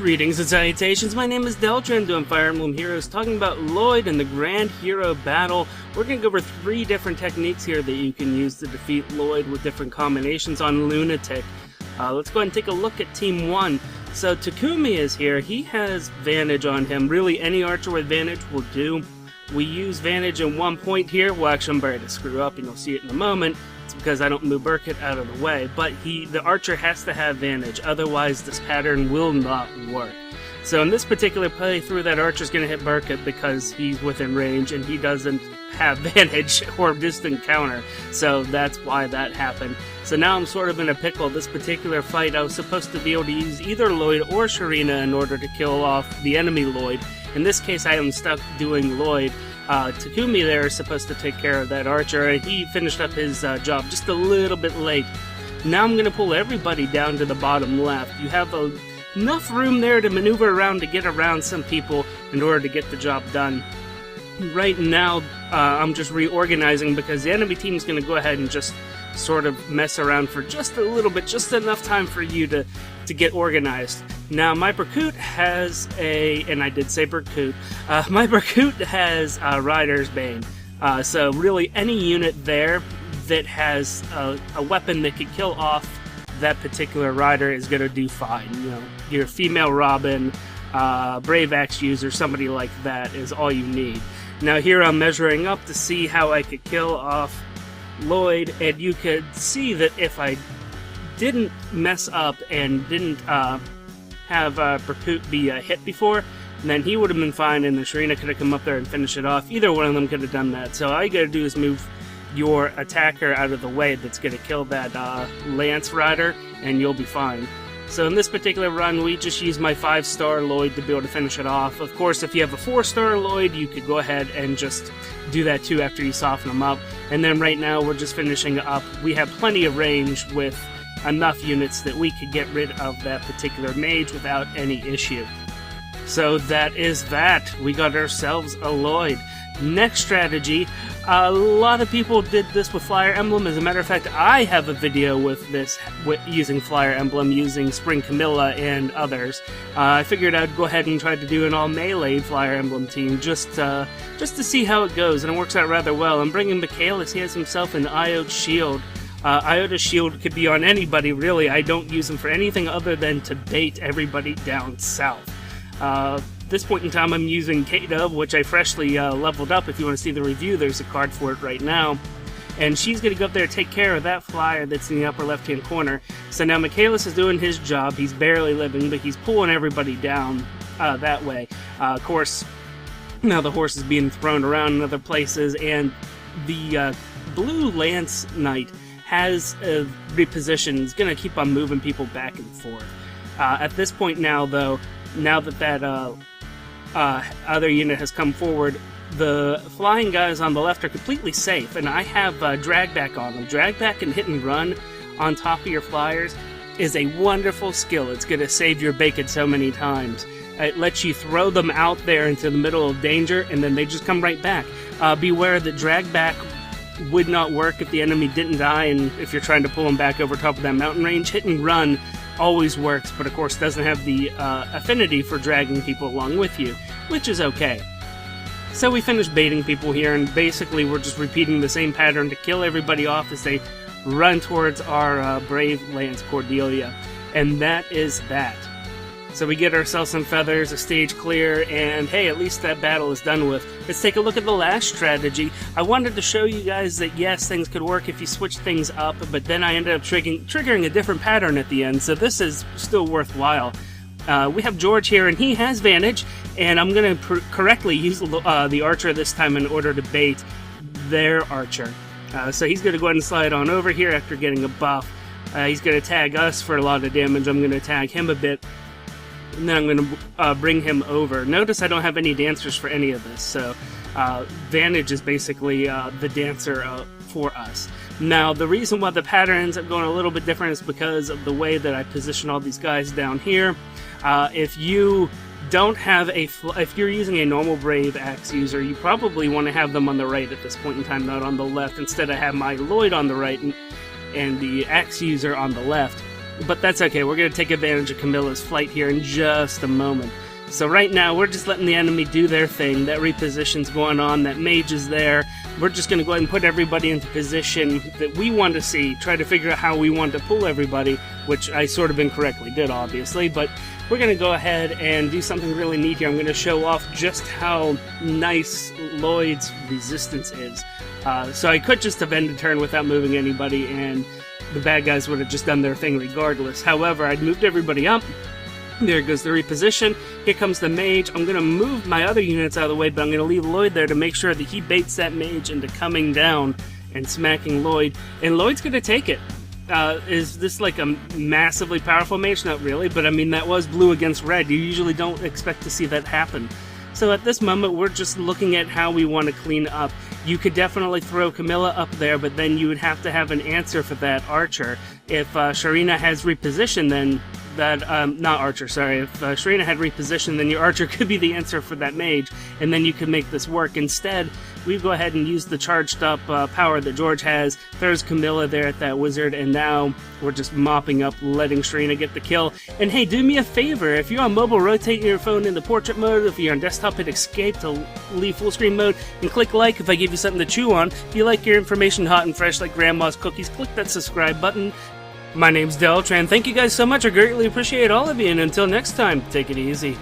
Greetings and salutations, my name is Deltra and doing Fire Emblem Heroes, talking about Lloyd and the Grand Hero Battle. We're going to go over 3 different techniques here that you can use to defeat Lloyd with different combinations on Lunatic. Let's go ahead and take a look at Team 1. So Takumi is here. He has Vantage on him. Really, any archer with Vantage will do. We use Vantage in one point here. Well, actually, I'm about to screw up and you'll see it in a moment. It's because I don't move Burkett out of the way. But the archer has to have Vantage, otherwise this pattern will not work. So in this particular playthrough, that archer's going to hit Burkett because he's within range and he doesn't have Vantage or distant counter. So that's why that happened. So now I'm sort of in a pickle. This particular fight, I was supposed to be able to use either Lloyd or Sharina in order to kill off the enemy Lloyd. In this case, I am stuck doing Lloyd. Takumi there is supposed to take care of that archer, and he finished up his job just a little bit late. Now I'm going to pull everybody down to the bottom left. You have enough room there to maneuver around to get around some people in order to get the job done. Right now, I'm just reorganizing because the enemy team is going to go ahead and just sort of mess around for just a little bit, just enough time for you to get organized. Now, my Berkut has and I did say Berkut, my Berkut has Rider's Bane. So really, any unit there that has a weapon that could kill off that particular rider is going to do fine. You know, your female Robin, Brave Axe user, somebody like that is all you need. Now here I'm measuring up to see how I could kill off Lloyd, and you could see that if I didn't mess up and didn't have Berkut be hit before, then he would have been fine and the Sharina could have come up there and finished it off. Either one of them could have done that. So all you gotta do is move your attacker out of the way that's gonna kill that Lance Rider, and you'll be fine. So in this particular run, we just use my 5-star Lloyd to be able to finish it off. Of course, if you have a 4-star Lloyd, you could go ahead and just do that too after you soften them up. And then right now, we're just finishing up. We have plenty of range with enough units that we could get rid of that particular mage without any issue. So that is that. We got ourselves a Lloyd. Next strategy, a lot of people did this with Flyer Emblem. As a matter of fact, I have a video with this, using Flyer Emblem, using Spring Camilla and others. I figured I'd go ahead and try to do an all-melee Flyer Emblem team, just to see how it goes, and it works out rather well. I'm bringing Michaelis. He has himself an Iota Shield. Iota's Shield could be on anybody, really. I don't use them for anything other than to bait everybody down south. This point in time I'm using Kata, which I freshly leveled up. If you want to see the review, there's a card for it right now. And she's going to go up there and take care of that flyer that's in the upper left-hand corner. So now Michaelis is doing his job. He's barely living, but he's pulling everybody down that way. Of course, now the horse is being thrown around in other places, and the Blue Lance Knight has repositioned. He's going to keep on moving people back and forth. At this point now, though, now that other unit has come forward, the flying guys on the left are completely safe, and I have drag back on them. Drag back and hit and run on top of your flyers is a wonderful skill. It's going to save your bacon so many times. It lets you throw them out there into the middle of danger, and then they just come right back. Beware that drag back would not work if the enemy didn't die, and if you're trying to pull them back over top of that mountain range. Hit and run always works, but of course doesn't have the affinity for dragging people along with you, which is okay. So we finished baiting people here, and basically we're just repeating the same pattern to kill everybody off as they run towards our Brave Lance Cordelia. And that is that. So we get ourselves some feathers, a stage clear, and hey, at least that battle is done with. Let's take a look at the last strategy. I wanted to show you guys that yes, things could work if you switch things up, but then I ended up triggering a different pattern at the end, so this is still worthwhile. We have George here, and he has Vantage, and I'm going to correctly use the archer this time in order to bait their archer. So he's going to go ahead and slide on over here after getting a buff. He's going to tag us for a lot of damage. I'm going to tag him a bit, and then I'm going to bring him over. Notice I don't have any dancers for any of this, so Vantage is basically the dancer for us. Now, the reason why the pattern ends up going a little bit different is because of the way that I position all these guys down here. If you don't have if you're using a normal Brave Axe user, you probably want to have them on the right at this point in time, not on the left. Instead, I have my Lloyd on the right and the Axe user on the left. but that's okay. We're going to take advantage of Camilla's flight here in just a moment. So right now, we're just letting the enemy do their thing. That reposition's going on, that mage is there. We're just going to go ahead and put everybody into position that we want to see, try to figure out how we want to pull everybody, which I sort of incorrectly did, obviously, but we're going to go ahead and do something really neat here. I'm going to show off just how nice Lloyd's resistance is. So I could just have ended turn without moving anybody, and the bad guys would have just done their thing regardless. However, I'd moved everybody up. There goes the reposition. Here comes the mage. I'm going to move my other units out of the way, but I'm going to leave Lloyd there to make sure that he baits that mage into coming down and smacking Lloyd. And Lloyd's going to take it. Is this like a massively powerful mage? Not really, but I mean, that was blue against red. You usually don't expect to see that happen. So at this moment, we're just looking at how we want to clean up. You could definitely throw Camilla up there, but then you would have to have an answer for that archer. If Sharina has repositioned, then that, not archer, sorry. If Sharina had repositioned, then your archer could be the answer for that mage, and then you could make this work. Instead, we go ahead and use the charged up power that George has, throws Camilla there at that wizard, and now we're just mopping up, letting Sharina get the kill. And hey, do me a favor, if you're on mobile, rotate your phone into portrait mode. If you're on desktop, hit escape to leave full screen mode, and click like if I give you something to chew on. If you like your information hot and fresh like grandma's cookies, click that subscribe button. My name's Deltran. Thank you guys so much. I greatly appreciate all of you, and until next time, take it easy.